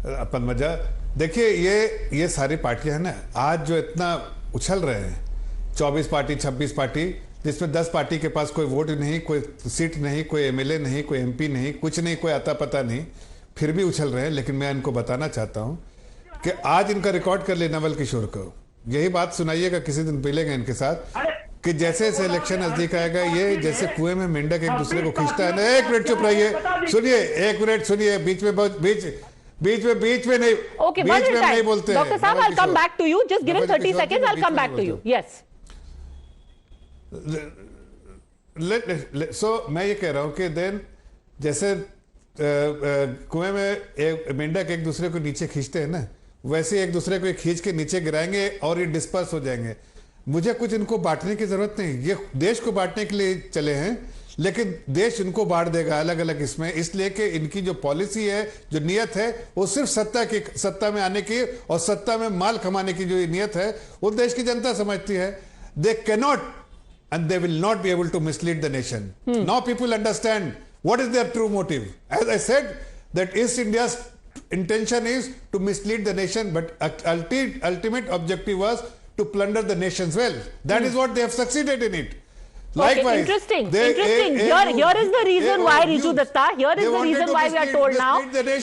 पद्मजा, देखिए ये सारी पार्टियां हैं ना, आज जो इतना उछल रहे हैं, 24 पार्टी 26 पार्टी, जिसमें 10 पार्टी के पास कोई वोट नहीं, कोई सीट नहीं, कोई एमएलए नहीं, कोई एमपी नहीं, कुछ नहीं, कोई आता पता नहीं, फिर भी उछल रहे हैं। लेकिन मैं इनको बताना चाहता हूं कि आज इनका रिकॉर्ड कर ले नवल किशोर को, यही बात सुनाइएगा किसी दिन मिलेगा इनके साथ कि जैसे जैसे इलेक्शन नजदीक आएगा, ये जैसे कुएं में मेंढक एक दूसरे को खींचता है ना। एक मिनट चुप रहिए, सुनिए, एक मिनट सुनिए, बीच में नहीं, okay, बीच में नहीं बोलते हैं। Dr. Saab, I'll come back to you. Just give him 30 seconds. I'll come back to you. Yes. So मैं ये कह रहा हूं कि देन जैसे कुएं में एक मेंढक एक दूसरे को नीचे खींचते हैं ना, वैसे एक दूसरे को खींच के नीचे गिराएंगे और ये डिस्पर्स हो जाएंगे। मुझे कुछ इनको बांटने की जरूरत नहीं, ये देश को बांटने के लिए चले हैं, लेकिन देश इनको बांट देगा अलग अलग इसमें, इसलिए कि इनकी जो पॉलिसी है, जो नियत है, वो सिर्फ सत्ता में आने की और सत्ता में माल कमाने की जो नियत है, वो देश की जनता समझती है। They cannot and they will not be able to mislead the nation. Now people understand what is their true motive. As I said, that East India's intention is to mislead the nation, but ultimate objective was to plunder the nation's wealth. That is what they have succeeded in it. Likewise, okay, interesting. Here is the reason why, Riju Datta, here is the reason why we are told now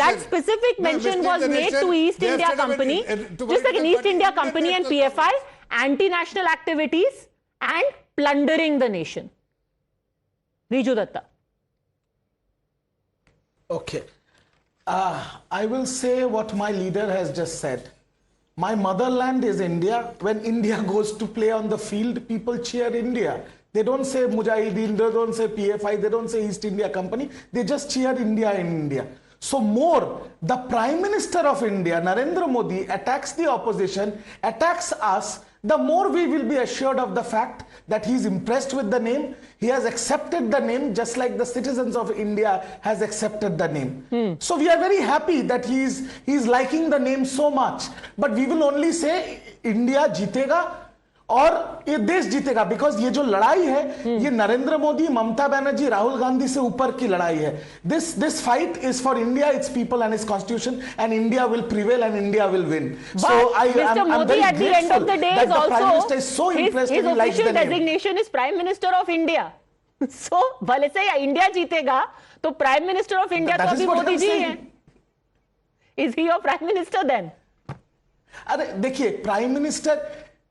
that specific mention was made to East India Company, just like in East India Company and PFI, anti-national activities and plundering the nation. Riju Datta. Okay. I will say what my leader has just said. My motherland is India. When India goes to play on the field, people cheer India. They don't say Mujahideen, they don't say PFI, they don't say East India Company. They just cheer India in India. So more, the Prime Minister of India, Narendra Modi, attacks the opposition, attacks us, the more we will be assured of the fact that he is impressed with the name. He has accepted the name just like the citizens of India has accepted the name. So we are very happy that he is liking the name so much. But we will only say India जीतेगा और ये देश जीतेगा, because ये जो लड़ाई है ये नरेंद्र मोदी, ममता बनर्जी, राहुल गांधी से ऊपर की लड़ाई है. This fight is for India, it's people and it's constitution, and India will prevail and India will win. So I am very grateful that the prime minister is so impressed his and he likes the official name. designation is Prime Minister of India. So भले से India जीतेगा तो prime minister of India तो अभी मोदी जी हैं. Is he your Prime Minister then? अरे देखिए, prime minister,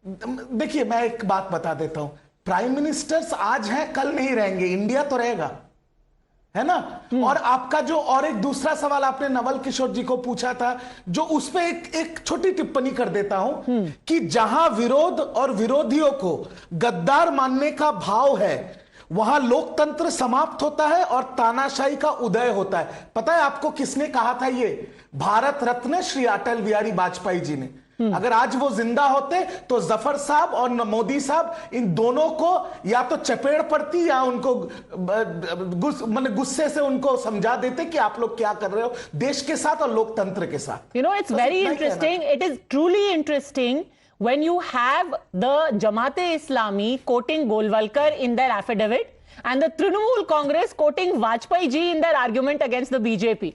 देखिए मैं एक बात बता देता हूं, प्राइम मिनिस्टर्स आज हैं कल नहीं रहेंगे, इंडिया तो रहेगा, है ना. और आपका जो और एक दूसरा सवाल आपने नवल किशोर जी को पूछा था, जो उस पे एक छोटी टिप्पणी कर देता हूं कि जहां विरोध और विरोधियों को गद्दार मानने का भाव है, वहां लोकतंत्र समाप्त होता है और तानाशाही का उदय होता है. पता है आपको किसने कहा था ये? भारत रत्न श्री अटल बिहारी वाजपेयी जी ने. अगर आज वो जिंदा होते तो जफर साहब और मोदी साहब इन दोनों को या तो चपेड़ पड़ती या उनको गुस्से से उनको समझा देते कि आप लोग क्या कर रहे हो देश के साथ और लोकतंत्र के साथ. You know, it's very interesting. It is truly interesting when you have the Jamaat-e-Islami quoting Golwalkar in their affidavit and the Trinamool Congress quoting Vajpayee ji in their argument against the BJP.